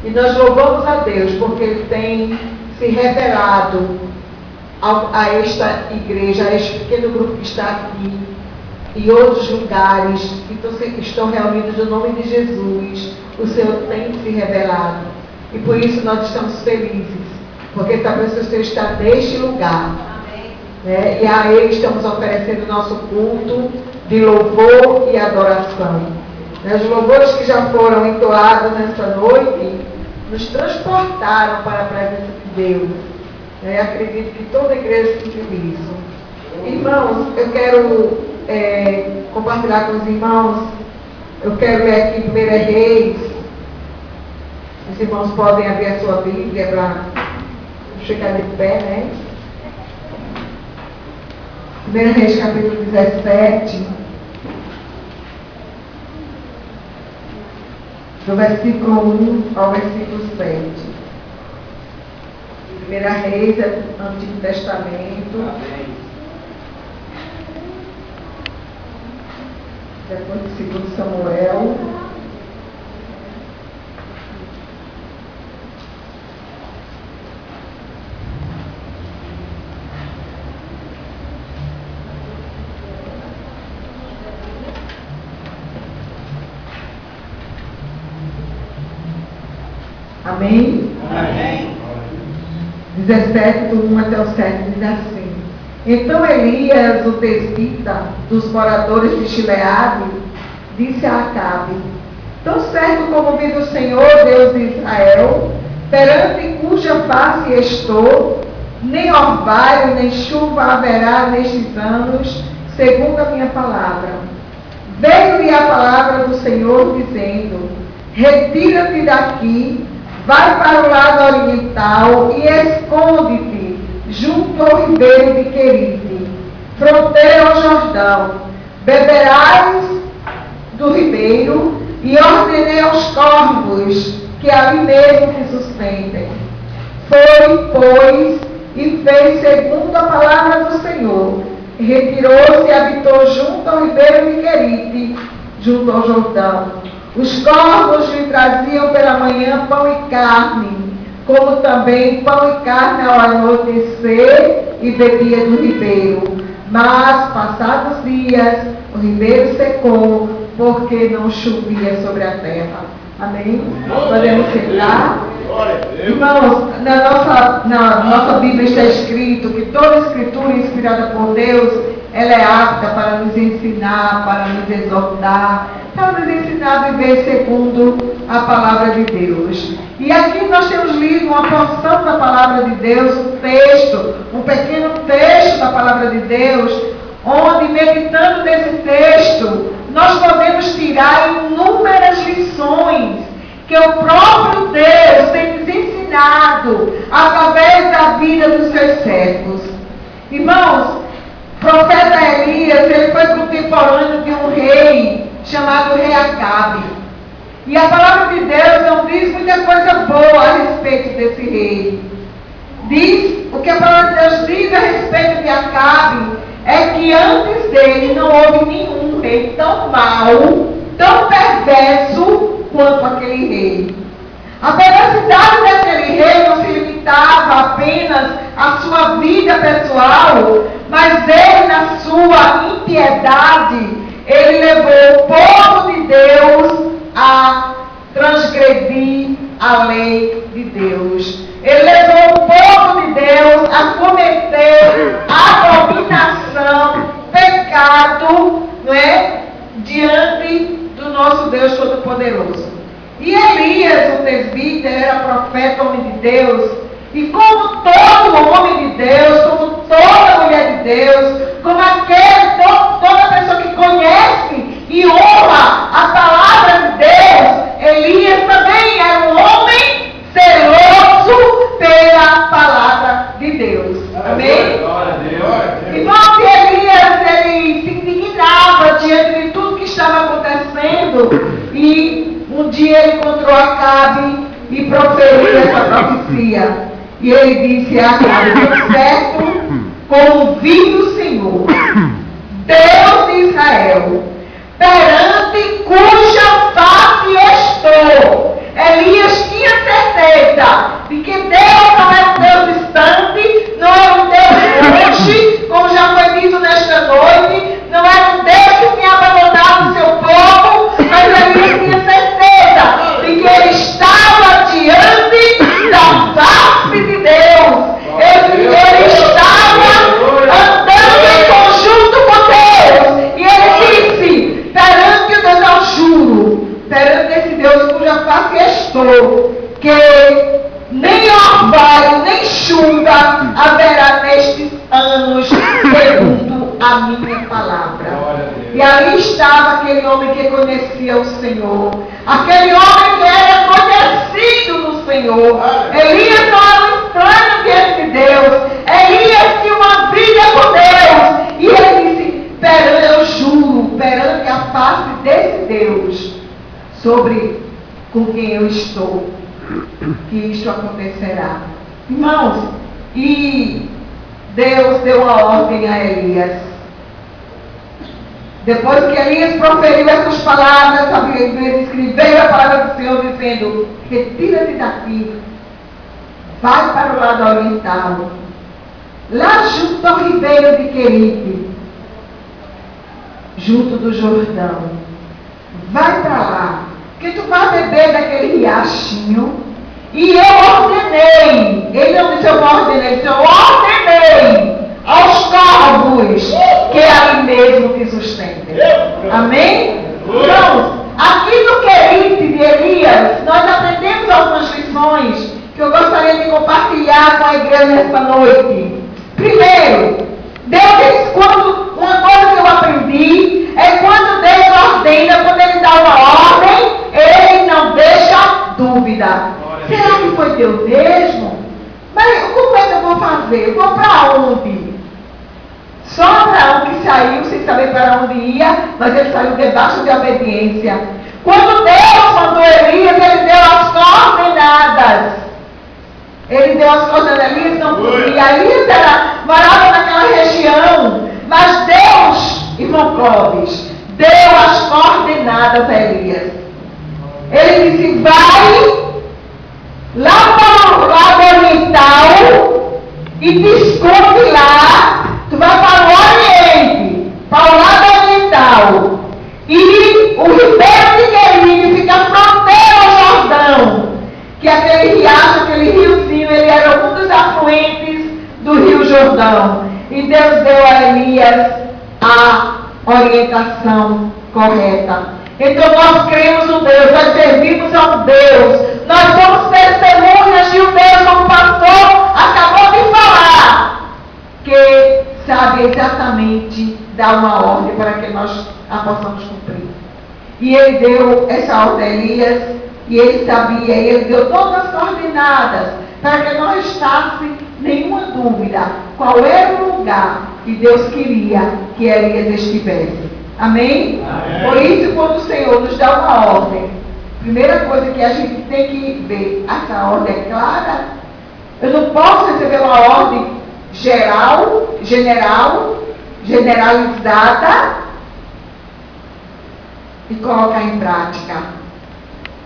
E nós louvamos a Deus porque Ele tem se revelado a esta igreja, a este pequeno grupo que está aqui e outros lugares que estão reunidos no nome de Jesus. O Senhor tem se revelado e por isso nós estamos felizes, porque sabemos que o Senhor está neste lugar. E a Ele estamos oferecendo o nosso culto de louvor e adoração. Os louvores que já foram entoados nesta noite nos transportaram para a presença de Deus. Acredito que toda a igreja sentiu isso. Irmãos, eu quero compartilhar com os irmãos. Eu quero ler aqui 1 Reis. Os irmãos podem abrir a sua Bíblia para chegar de pé, né? 1 Reis, capítulo 17, do versículo 1 ao versículo 7. 1 Reis é do Antigo Testamento. Amém. Depois do 2 Samuel. Amém? Amém. 17, do 1 até o 7, diz assim: Então Elias, o tesbita dos moradores de Gileade, disse a Acabe: Tão certo como vive o Senhor, Deus de Israel, perante cuja face estou, nem orvalho, nem chuva haverá nestes anos, segundo a minha palavra. Veio-lhe a palavra do Senhor, dizendo: Retira-te daqui, vai para o lado oriental e esconde-te junto ao ribeiro de Querite, fronteira ao Jordão. Beberás do ribeiro, e ordenei aos corvos que ali mesmo te sustentem. Foi, pois, e fez segundo a palavra do Senhor. Retirou-se e habitou junto ao ribeiro de Querite, junto ao Jordão. Os corvos lhe traziam pela manhã pão e carne, como também pão e carne ao anoitecer, e bebia do ribeiro. Mas, passados dias, o ribeiro secou, porque não chovia sobre a terra. Amém? Podemos sentar? Irmãos, na nossa Bíblia está escrito que toda escritura inspirada por Deus, ela é apta para nos ensinar, para nos exortar, para nos ensinar a viver segundo a palavra de Deus. E aqui nós temos lido uma porção da palavra de Deus, um pequeno texto da palavra de Deus, onde, meditando nesse texto, nós podemos tirar inúmeras lições que o próprio Deus tem nos ensinado através da vida dos seus servos. Irmãos, o profeta Elias, ele foi contemporâneo de um rei chamado rei Acabe. E a palavra de Deus não diz muita coisa boa a respeito desse rei. O que a palavra de Deus diz a respeito de Acabe é que antes dele não houve nenhum rei tão mau, tão perverso quanto aquele rei. A perversidade daquele rei não se limitava apenas à sua vida pessoal, mas ele, na sua impiedade, ele levou o povo de Deus a transgredir a lei de Deus. Ele levou o povo de Deus a cometer abominação, pecado, não é? Diante do nosso Deus Todo-Poderoso. E Elias, o tesbita, era profeta, homem de Deus, e como todo homem de Deus, como toda mulher de Deus, como toda pessoa que conhece e honra a palavra de Deus, Elias também era um homem zeloso pela palavra de Deus. Amém? Irmão, Elias, ele se indignava diante de tudo que estava acontecendo, e um dia ele encontrou Acabe e proferiu essa profecia. E ele disse a Acabe: "Tão certo como vive o Senhor, Deus de Israel, perante cuja face estou." Elias tinha mostrou que nem orvalho, nem chuva haverá nestes anos, segundo a minha palavra. E ali estava aquele homem que conhecia o Senhor, aquele homem que era conhecido do Senhor. Elias não era estranho diante de Deus, Elias tinha uma vida com Deus, e ele disse: eu juro perante a face desse Deus, sobre com quem eu estou, que isto acontecerá. Irmãos, e Deus deu a ordem a Elias. Depois que Elias proferiu essas palavras, a Bíblia escreveu a palavra do Senhor dizendo: retira-te daqui, vai para o lado oriental, lá junto ao ribeiro de Querite, junto do Jordão. Vai para lá, que tu vai beber daquele riachinho. E eu ordenei, ele não disse eu ordenei, ele disse eu ordenei aos corvos que ali mesmo te sustentem. Amém? Então, aqui no Querite de Elias, nós aprendemos algumas lições que eu gostaria de compartilhar com a igreja nesta noite. Primeiro, Deus diz, uma coisa que eu aprendi é quando Deus ordena, quando Ele dá uma ordem, Ele não deixa dúvida. Será que foi Deus mesmo? Mas como é que eu vou fazer? Eu vou para onde? Só Abraão que saiu sem saber para onde ia, mas ele saiu debaixo de obediência. Quando Deus mandou Elias, ele deu as coordenadas. Ele deu as coordenadas, Elias não podia. Elias morava naquela região, mas Deus, irmão Clóvis, deu as coordenadas a Elias. Ele disse: vai lá para o lado oriental e te esconde lá. Tu vai para o Oriente, para o lado oriental. E o ribeiro de Querite fica fronteira ao Jordão. Que aquele riacho, aquele riozinho, ele era um dos afluentes do Rio Jordão. E Deus deu a Elias a orientação correta. Então nós cremos no Deus, nós servimos ao Deus, nós somos testemunhas de um Deus, como o pastor acabou de falar, que sabe exatamente dar uma ordem para que nós a possamos cumprir. E ele deu essa ordem a Elias, e ele sabia, e ele deu todas as coordenadas, para que não restasse nenhuma dúvida qual era o lugar que Deus queria que Elias estivesse. Amém? Amém? Por isso, quando o Senhor nos dá uma ordem, primeira coisa que a gente tem que ver, essa ordem é clara. Eu não posso receber uma ordem generalizada e colocar em prática.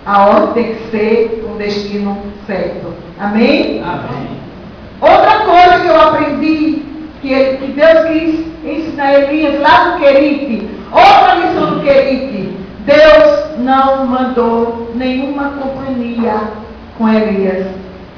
A ordem tem que ser com o destino certo. Amém? Amém. Outra coisa que eu aprendi, que Deus quis ensinar a Elias lá no Querite, outra lição do Querite: Deus não mandou nenhuma companhia com Elias.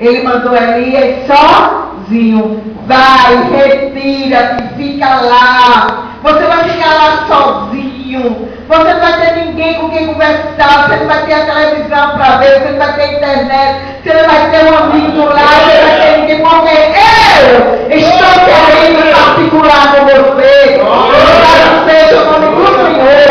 Ele mandou Elias sozinho. Vai, retira-te, fica lá. Você vai ficar lá sozinho. Você não vai ter ninguém com quem conversar. Você não vai ter a televisão para ver. Você não vai ter internet. Você não vai ter um amigo lá. Você não vai ter ninguém. Porque eu estou querendo particular com você. Louvado seja o nome do Senhor.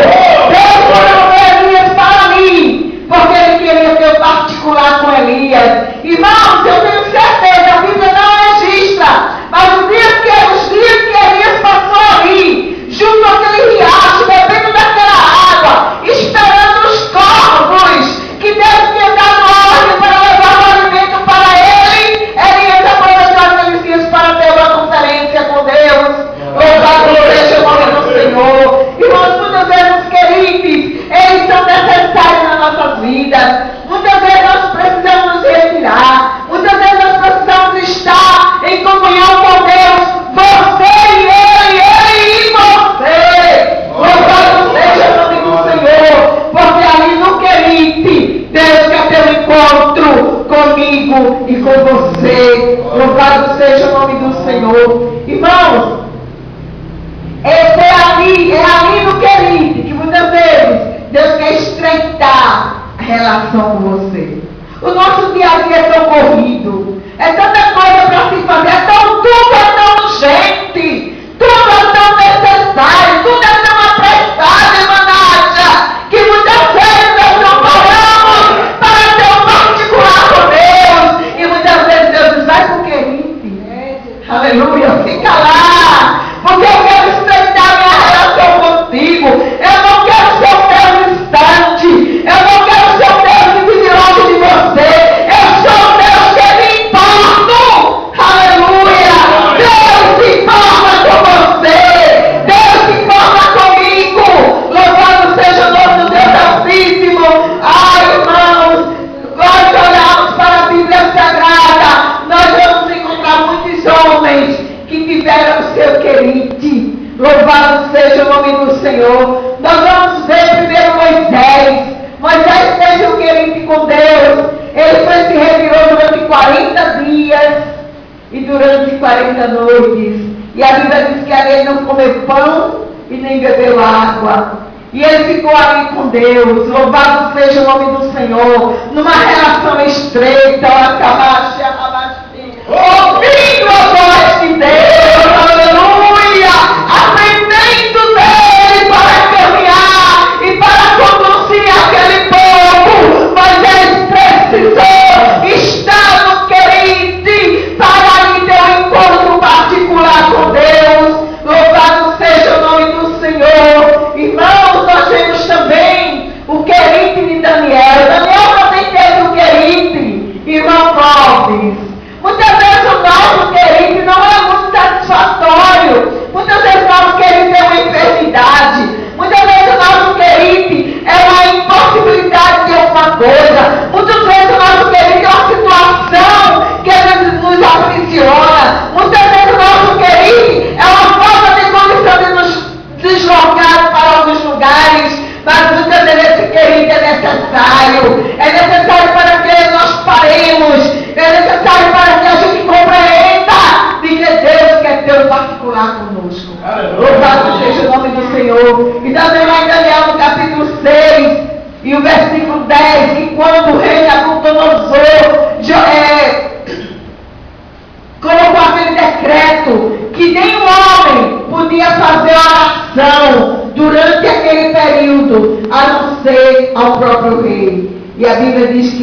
Deus mandou Elias para mim, porque ele queria ter um particular com Elias. Irmãos, eu tenho certeza, a Bíblia não registra, mas os dias que Elias passou ali, junto àquele riacho, bebendo daquela água, esperando os corvos, que Deus tinha dado ordem para levar o alimento para ele, Elias aproveitou aqueles dias para ter uma conferência com Deus. Louvado seja o nome do Senhor. Irmãos, muitas vezes os queridos, eles são necessários nas nossas vidas. Muitas vezes nós precisamos nos retirar. Muitas vezes nós precisamos estar em comunhão com Deus. Você e ele e você. Louvado seja o nome do Senhor. Porque ali no Querite, Deus quer ter um encontro comigo e com você. Louvado seja o nome do Senhor. Irmãos, é ali no Querite que muitas vezes Deus quer estreitar a relação com você. O nosso dia a dia é tão corrido, é tanta coisa para se fazer, tudo é tão urgente, tudo é tão necessário, tudo é tão apressado, irmã Nádia, que muitas vezes nós não paramos para ter um particular com Deus, e muitas vezes Deus diz, vai pro querido, aleluia, fica lá, porque eu quero estreitar minha relação contigo, eu não quero ser o Deus distante, eu não quero ser o Deus que vive longe de você, eu sou o Deus que me importo, aleluia, Deus se importa com você, Deus se importa comigo, louvado seja o nome do Deus Altíssimo. Ai, irmãos, quando olhamos para a Bíblia Sagrada, nós vamos encontrar muitos homens que tiveram o seu querite. Louvado seja o nome do Senhor. Nós vamos ver primeiro Moisés. Moisés teve o querite com Deus. Ele foi se retirou durante 40 dias e durante 40 noites. E a Bíblia diz que ele não comeu pão e nem bebeu água. E ele ficou ali com Deus. Louvado seja o nome do Senhor. Numa relação estreita. Ouvindo a voz de Deus. Aleluia. Aprendendo dele para caminhar e para conduzir aquele povo. Moisés precisou estar no querite para ali ter um encontro particular com Deus. Louvado seja o nome do Senhor. Irmãos, nós temos também o querite de Daniel. Daniel também teve o querite, irmão Clóvis. Muitas vezes o nosso querite não é muito satisfatório. Muitas vezes o nosso querite é uma enfermidade. Muitas vezes o nosso querite é uma impossibilidade de alguma coisa. Muitas vezes o nosso querite é uma situação que nos aprisiona. Muitas vezes o nosso querite é uma falta de condição de nos deslocar para alguns lugares. Mas muitas vezes esse querite é necessário. É necessário para que nós paremos. É necessário para que a gente compreenda de que Deus quer ter um particular conosco. Louvado seja o nome do Senhor. E também lá em Daniel no capítulo 6 e o versículo 10, que quando o rei Nabucodonosor colocou aquele decreto que nenhum homem podia fazer oração durante aquele período, a não ser ao próprio rei. E a Bíblia diz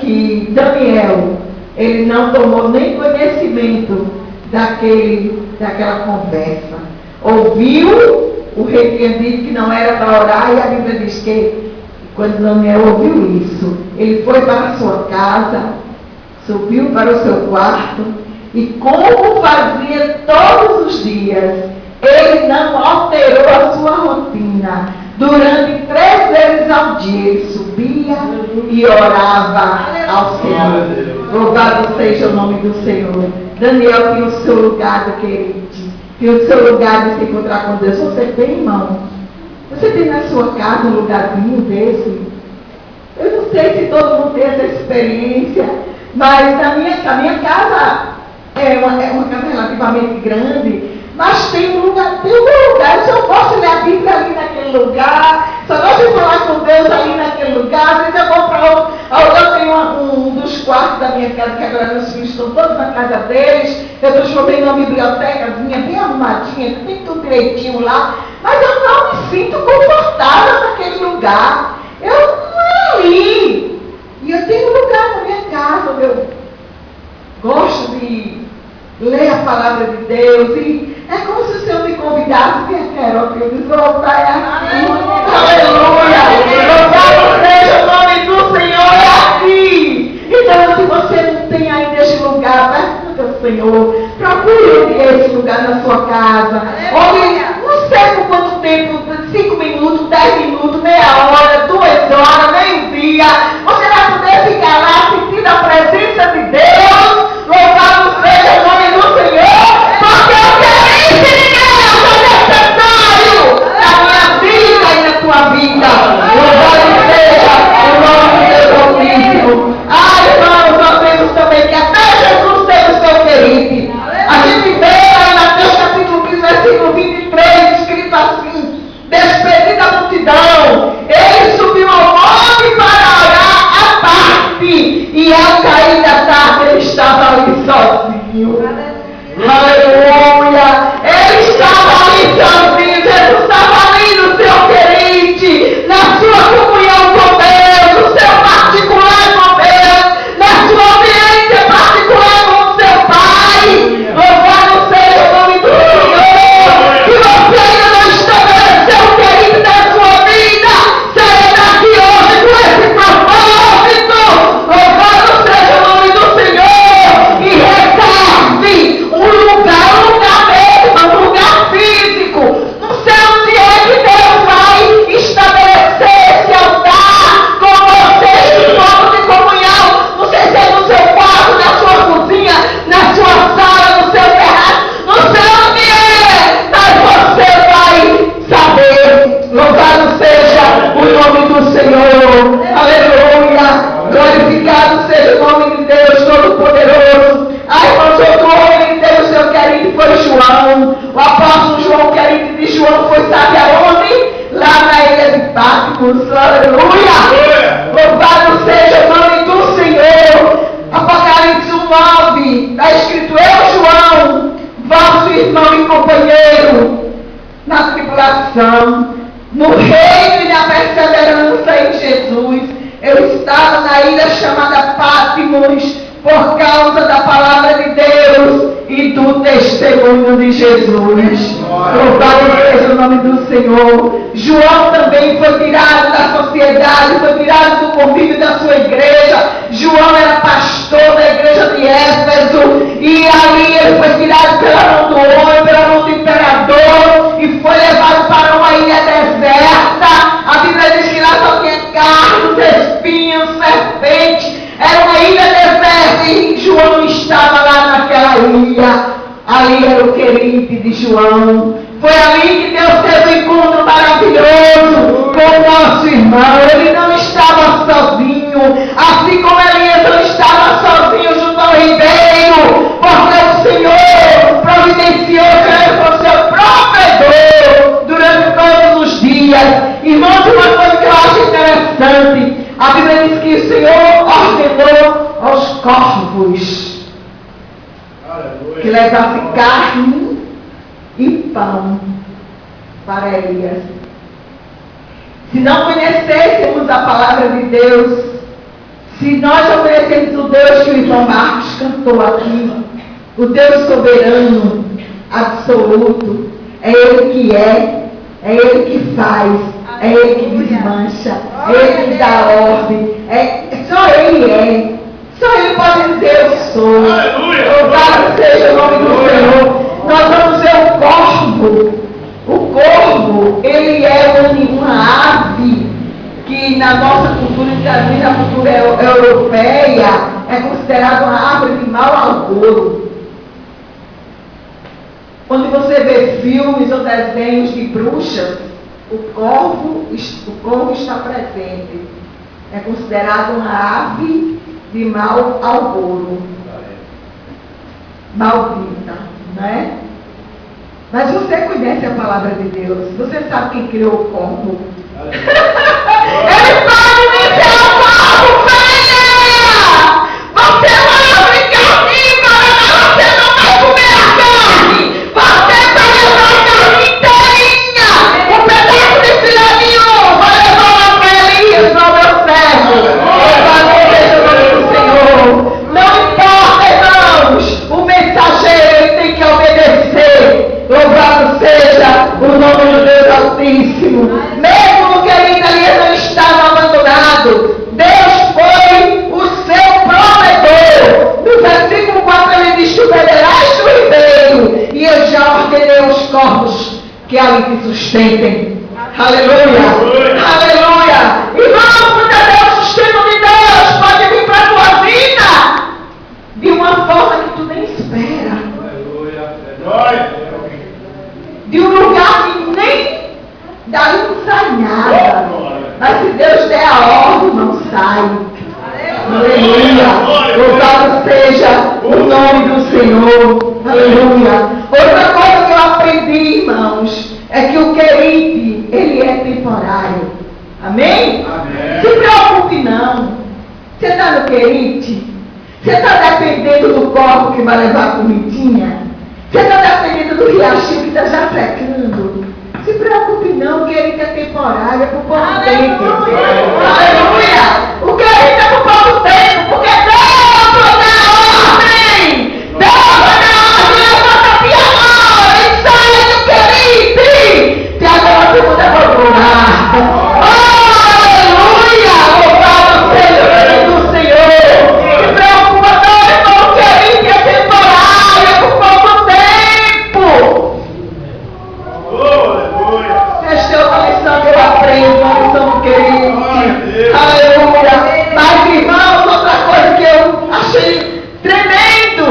que Daniel, ele não tomou nem conhecimento daquela conversa. Ouviu, o rei tinha dito que não era para orar, e a Bíblia diz que quando Daniel ouviu isso, ele foi para a sua casa, subiu para o seu quarto, e como fazia todos os dias, ele não alterou a sua rotina. Durante 3 vezes ao dia ele subia e orava ao Senhor. Louvado seja o nome do Senhor. Daniel tinha o seu lugar do querite, tinha o seu lugar de se encontrar com Deus. Você tem, irmão? Você tem na sua casa um lugarzinho desse? Eu não sei se todo mundo tem essa experiência, mas na minha casa é uma casa relativamente grande. Mas tem um lugar, eu só posso ler a Bíblia ali naquele lugar, só gosto de falar com Deus ali naquele lugar. Às vezes eu vou para outro, eu tenho um dos quartos da minha casa, que agora meus filhos estão todos na casa deles, eu transformei numa bibliotecazinha bem arrumadinha, tem tudo direitinho lá, mas eu não me sinto confortável naquele lugar, eu não é ali, e eu tenho um lugar na minha casa, onde eu gosto de ler a palavra de Deus, e é como se o Senhor me convidasse, que eu disse, voltar aqui. Aleluia! Louvado seja o nome do Senhor aqui. Então, se você não tem ainda este lugar, pergunta ao Senhor, procure esse lugar na sua casa. Onde, não sei por quanto tempo, 5 minutos, 10 minutos, meia hora, 2 horas, meio-dia, você vai poder ficar lá sentindo a presença de Deus. Louvado seja o nome do Senhor, porque eu quero necessário na minha vida e na tua vida. Louvado seja o nome de Deus Altíssimo. Ah, irmãos, nós vemos também que até Jesus teve o seu querite. A gente vê lá em Mateus capítulo 15, versículo 23, escrito assim: despedida a multidão, ele ao cair da tarde, ele estava ali sozinho. Aleluia! Ele estava ali sozinho. Jesus estava ali no seu querente, na sua comunhão com Deus, no seu particular com Deus, na sua ambiência particular com o seu Pai. Louvado seja o nome do Senhor. Se você ainda não estabeleceu o querido da sua vida, saia daqui hoje com esse propósito. Louvado seja o nome do Senhor. E reserve um lugar mesmo, um lugar físico. Não sei onde é que Deus vai estabelecer esse altar com vocês de ponto de comunhão. Não sei se é no seu quarto, na sua cozinha, na sua sala, no seu terraço. Não sei onde é, mas você vai saber. Louvado seja o nome do Senhor. Aleluia. Glorificado seja o nome de Deus Todo-Poderoso. Ai, irmão, socorro, ele teve o seu querido, foi João. O apóstolo João, o querido de João, foi, sabe aonde? Lá na ilha de Patmos. Aleluia. Louvado seja o nome do Senhor. Apocalipse 1:9. Está escrito: eu, João, vosso irmão e companheiro na tribulação, no reino e na perseverança em Jesus. Eu estava na ilha chamada Patmos por causa da palavra de Deus e do testemunho de Jesus. Louvado seja o nome do Senhor. João também foi tirado da sociedade, foi tirado do convívio da sua igreja. João era pastor da igreja de Éfeso e ali ele foi tirado pela mão do homem, pela mão do imperador e foi levado para uma ilha deserta. A Bíblia diz que lá só tinha cardos, espinhos, serpentes. Era uma ilha deserta e João estava lá naquela ilha. Ali era o querido de João. Foi ali que Deus teve um encontro maravilhoso com o nosso irmão. Ele não estava sozinho, assim como Elias não estava sozinho junto ao ribeiro, porque o Senhor providenciou que ele fosse seu provedor durante todos os dias. Irmãos, uma coisa que eu acho interessante, a Bíblia diz que o Senhor ordenou aos corvos que levasse carne e pão para Elias. Se não conhecêssemos a palavra de Deus, se nós não conhecêssemos o Deus que o irmão Marcos cantou aqui, o Deus soberano, absoluto, é Ele que é Ele que faz, é Ele que desmancha, é Ele que dá ordem, só Ele é. Só Ele pode dizer eu sou. Louvado seja o nome do Senhor. Nós vamos ver o corvo. O corvo, ele é uma ave que na nossa cultura, inclusive na cultura europeia, é considerada uma árvore de mau agouro. Quando você vê filmes ou desenhos de bruxas, o corvo está presente. É considerado uma ave de mau agouro, maldita, não é? Mas você conhece a palavra de Deus, você sabe quem criou o corvo. Ele pode dizer ao corvo: venha! Você vai abrir carnívora, mas você não vai comer a carne. Você vai levar a carne inteirinha. Um pedaço de filé mignon vai levar lá para Elias, para o meu servo. Não importa, irmãos, o mensageiro tem que obedecer. Louvado seja o nome do Deus Altíssimo. Mesmo que Elias não estava abandonado, Deus foi o seu provedor. No versículo 4 ele diz: tu beberás do ribeiro, e eu já ordenei aos corvos que ali te sustentem. Aleluia! Aleluia! Irmãos, muitas vezes o sustento de Deus pode vir para a tua vida de uma forma que tu nem espera. De um lugar que nem daí não sai nada. Mas se Deus der a ordem, não sai. Aleluia! Louvado seja o nome do Senhor. Aleluia! Outra coisa que eu aprendi, irmãos, é que o querite, ele é temporário. Amém? Amém. Se preocupe não. Você está no querite? Você está dependendo do copo que vai levar a comidinha? Você está dependendo do riachinho que está já secando? Se preocupe não, querite é temporário, é por pouco tempo. Aleluia! O querite é por pouco tempo, porque Deus vai dar ordem! Deus vai dar ordem, levanta a pior e sai do querite! Que agora você pode procurar. Aleluia! Louvado seja o nome do Senhor! Se preocupa não, irmão, o querite é temporário, é por pouco tempo! Esta é uma lição que eu aprendo, uma lição do querite. Aleluia! Mas, irmãos, outra coisa que eu achei tremendo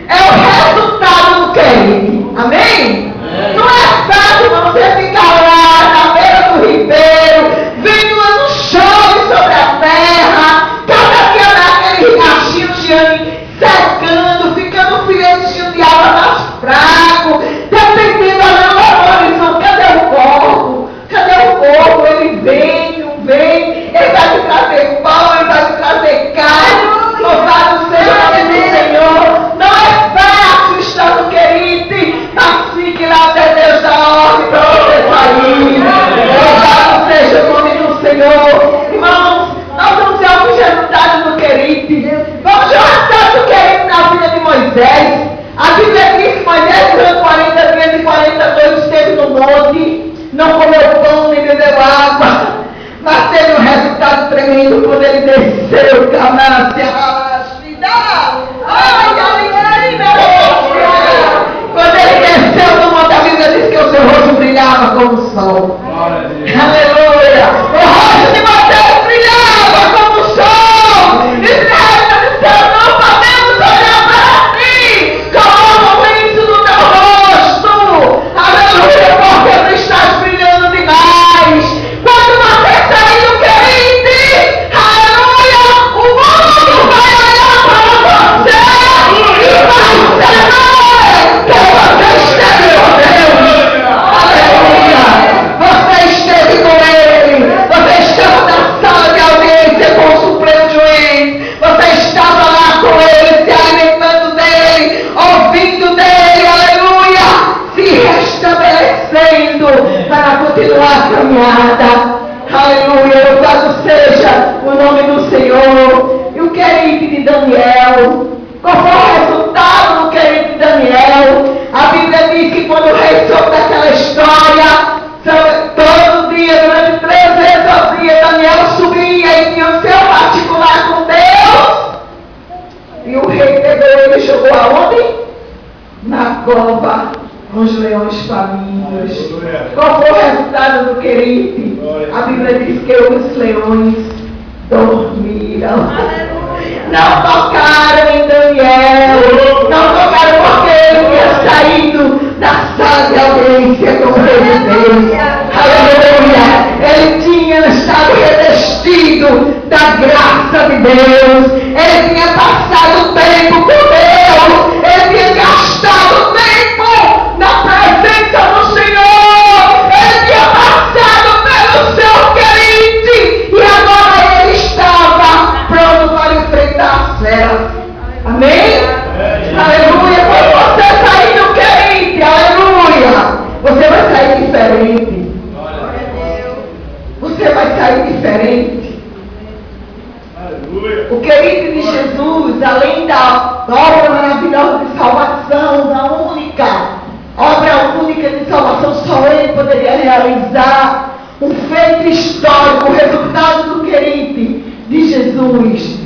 é o resultado do querite. Amém? Não é fácil você ficar lá na beira do ribeiro, vendo no chove sobre a terra, cada dia naquele riachinho secando, ficando filhotinho de água mais fraco, dependendo da horizonte. Cadê o corpo? Cadê o corpo? Ele vem, não vem, ele vai te trazer pão, ele vai te trazer carne. Louvado seja o nome do Senhor. Não é fácil estar no querite, mas fique lá até Deus dar ordem para você sair. Louvado seja o nome do Senhor. Irmãos, nós vamos ver alguns resultados do querite. Vamos ver o resultado do querite na vida de Moisés. A Bíblia diz que Moisés durante 40 dias e 40 noites esteve no monte, não comeu pão nem bebeu água, mas teve um resultado tremendo quando ele desceu, quando ele desceu do monte, a Bíblia diz que o seu rosto brilhava como o sol. Aleluia! O rosto de Moisés brilhava como o sol. Israel disse: não podemos olhar para ti, coloca isso no teu rosto. Aleluia! Porque tu estás brilhando demais. Quando você sair do querite, aleluia, o mundo vai olhar para você e vai saber que você esteve com Deus. Aleluia! Você esteve com Ele. Você estava na sala de audiência com o Supremo Juiz. Você estava lá com Ele, se alimentando dEle, ouvindo dEle, aleluia, se restabelecendo para continuar a caminhada. Aleluia, louvado seja o nome do Senhor. E o querite de Daniel, qual foi o resultado do querite de Daniel? A Bíblia diz que quando o rei soube daquela história, todo dia, durante 3 vezes ao dia, Daniel subia e tinha o seu particular com Deus. E o rei pegou ele e jogou aonde? Na cova, com os leões famintos. Qual foi o resultado do querite? A Bíblia diz que os leões dormiram. Não tocaram em Daniel. Não tocaram porque ele tinha saído da sala de audiência com o rei de Deus. Aleluia! Ele tinha estado revestido da graça de Deus. Ele tinha passado tempo com Deus. Ele tinha gastado tempo na presença do Senhor. Ele tinha passado pelo seu querite. E agora ele estava pronto para enfrentar as feras. Amém? Aleluia! Quando você sair do querite, aleluia, você vai sair diferente. Você vai sair diferente. O querite de Jesus, além da obra maravilhosa de salvação, da obra única de salvação, só Ele poderia realizar. Um feito histórico, o resultado do querite de Jesus.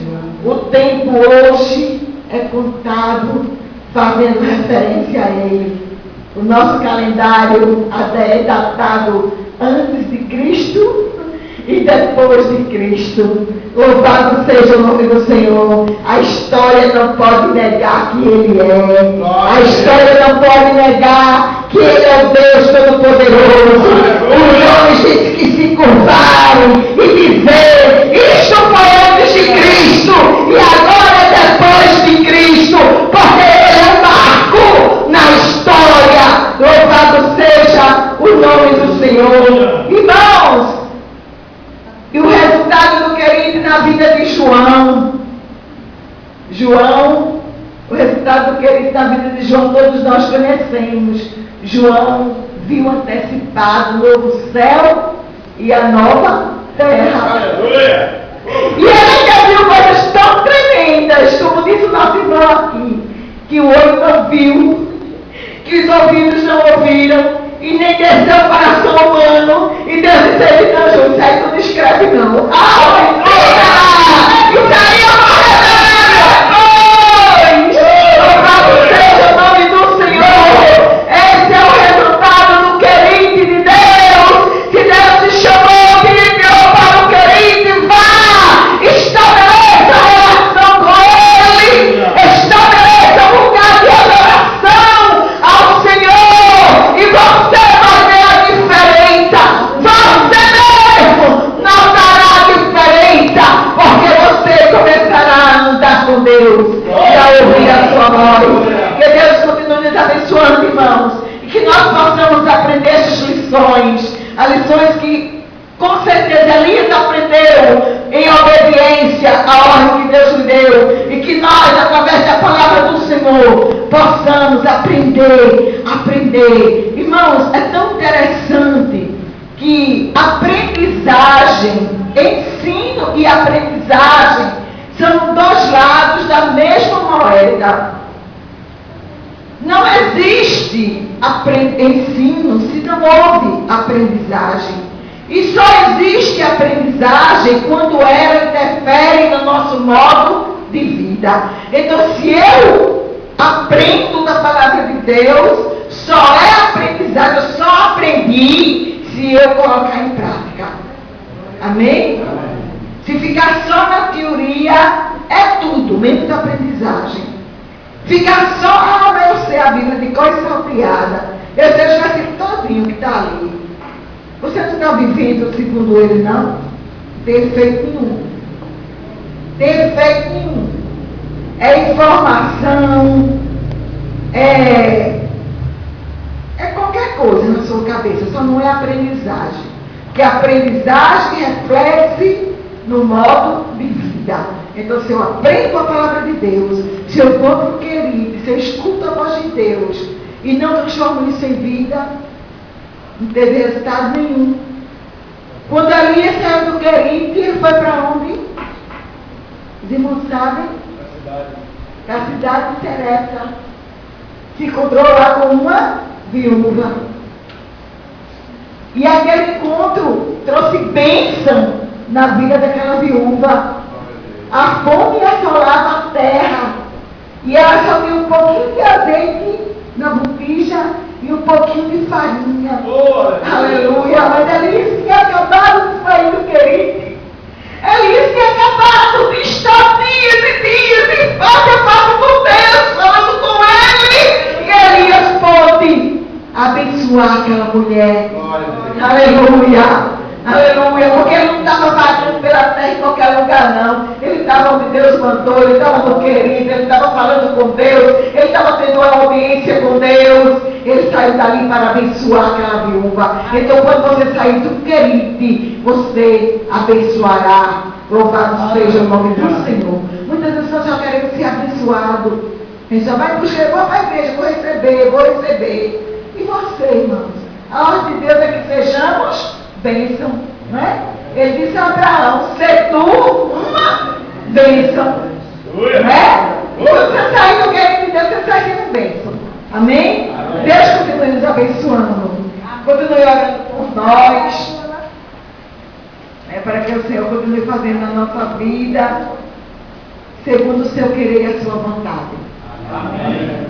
O tempo hoje é contado fazendo referência a Ele. O nosso calendário até é datado antes de Cristo e depois de Cristo. Louvado seja o nome do Senhor. A história não pode negar que Ele é. A história não pode negar que Ele é o Deus Todo-Poderoso. Os homens dizem que se curvarem e dizer: isto foi antes de Cristo e agora é depois de Cristo, porque Ele é um marco na história. Louvado seja o nome do Senhor. Irmãos, e o resultado do querido na vida de João, João, o resultado do querido da vida de João, todos nós conhecemos. João viu antecipado o novo céu e a nova terra. Aleluia! E ele ainda viu coisas tão tremendas, como disse o nosso irmão aqui, que o olho não viu, que os ouvidos não ouviram, e nem desceu o coração humano, e Deus disse a ele: não, João, isso aí não descreve não. Aleluia! Isso aí é uma revelação! Louvado seja o nome do Senhor! Esse é o resultado do querente de Deus! Se Deus te chamou, que lhe enviou para o querente, vá! Estabeleça a relação com Ele! Estabeleça um lugar de adoração ao Senhor! E você vai ver a diferença! Você mesmo notará a diferença! Porque você começará a andar com Deus e a ouvir a sua voz. Que Deus continue nos abençoando, irmãos, e que nós possamos aprender essas lições, as lições que com certeza Elias aprendeu em obediência à ordem que Deus lhe deu, e que nós, através da palavra do Senhor, possamos aprender. Irmãos, é tão interessante que aprendizagem, ensino e aprendizagem são dois lados da mesma moeda. Não existe ensino se não houve aprendizagem. E só existe aprendizagem quando ela interfere no nosso modo de vida. Então, se eu aprendo da palavra de Deus, só é aprendizagem, eu só aprendi se eu colocar em prática. Amém? Se ficar só na teoria, é tudo, menos aprendizagem. Ficar só, eu sei a Bíblia de coisa salteada. Eu sei o versículo todinho que está ali. Você não está vivendo segundo ele, não? Defeito nenhum. Defeito nenhum. É informação, é qualquer coisa na sua cabeça, só não é aprendizagem. Porque a aprendizagem reflete no modo de vida. Então, se eu aprendo a palavra de Deus, se eu vou para o querido, se eu escuto a voz de Deus e não transformo isso em vida, não teve resultado nenhum. Quando Elias saiu do querido, ele foi para onde? Os irmãos sabem? Para a cidade de Serepta. Se encontrou lá com uma viúva. E aquele encontro trouxe bênção na vida daquela viúva. A fome assolava a terra. E ela só tinha um pouquinho de azeite na botija e um pouquinho de farinha. Aleluia! Mas Elias tinha acabado de sair do querido. Elias tinha acabado de estar dias e dias em face a face com Deus, falando com Ele. E Elias pôde abençoar aquela mulher. Aleluia! Aleluia! Porque ele não estava vagando pela terra em qualquer lugar, não. Ele estava onde Deus mandou, ele estava no querido, ele estava falando com Deus, ele estava tendo uma audiência com Deus. Ele saiu dali para abençoar aquela viúva. Então, quando você sair do querido, você abençoará. Louvado seja o nome do Senhor. Muitas pessoas já querem ser abençoadas. Ele já vai puxar, vou para a igreja, vou receber. E você, irmãos? A ordem de Deus é que sejamos bênção, né? Ele disse a Abraão: se tu uma bênção, né? Quando você sair do querido de Deus, você sai sendo bênção. Amém? Deus continue nos abençoando. Continue orando por nós. Para que o Senhor continue fazendo na nossa vida segundo o seu querer e a sua vontade. Amém.